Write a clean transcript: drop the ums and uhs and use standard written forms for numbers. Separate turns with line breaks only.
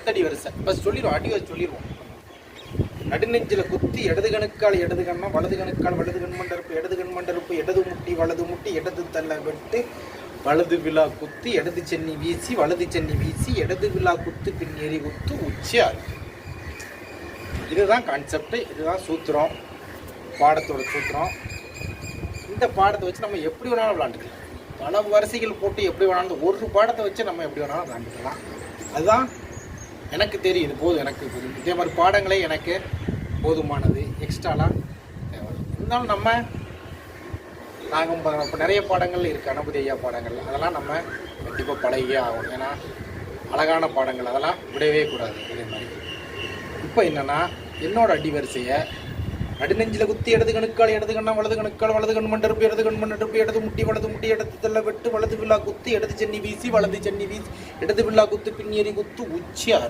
ஒத்தடி வரிசை பஸ் சொல்லிடுவோம், அடி வச்சு சொல்லிடுவோம். நடுநெஞ்சில குத்தி இடது கணுக்கால் இடது கண்ணம் வலது கணுக்கால் வலது கண்மண்டருப்பு இடது கண்மண்டருப்பு இடது முட்டி வலது முட்டி இடது தள்ள வெட்டு வலது விழா குத்து இடது சென்னி வீசி வலது சென்னி வீசி இடது விழா குத்து பின்னேறி குத்து உச்சியார். இதுதான் கான்செப்ட், இதுதான் சூத்திரம், பாடத்தோட சூத்திரம். இந்த பாடத்தை வச்சு நம்ம எப்படி வேணாலும் விளாண்டுக்கலாம். பல வரிசைகள் போட்டு எப்படி வேணாலும் ஒரு பாடத்தை வச்சு நம்ம எப்படி வேணாலும் விளாண்டுக்கலாம். அதுதான் எனக்கு தெரியும், இது போதும், எனக்கு தெரியும். இதே மாதிரி பாடங்களே எனக்கு போதுமானது, எக்ஸ்ட்ராலாம் தேவை. இருந்தாலும் நாங்கள் இப்போ நிறைய பாடங்கள் இருக்குது, கணபதி ஐயா பாடங்கள், அதெல்லாம் நம்ம கண்டிப்பாக பழகியே ஆகும். ஏன்னா அழகான பாடங்கள், அதெல்லாம் விடவே கூடாது. இதே மாதிரி இப்போ என்னென்னா என்னோடய அடி வரிசையை நடுநெஞ்சில் குத்தி இடது கணுக்கால் இடது கண்ணம் வலது கணுக்கால் வலது கண் மண்டருப்பு இடது கண் மண்டருப்பு இடது முட்டி வலது முட்டி இடது தள்ள வெட்டு வலது விழா குத்து இடது சென்னி வீசி வலது சென்னி வீசி இடது விழா குத்து பின்னேறி குத்து உச்சியார்.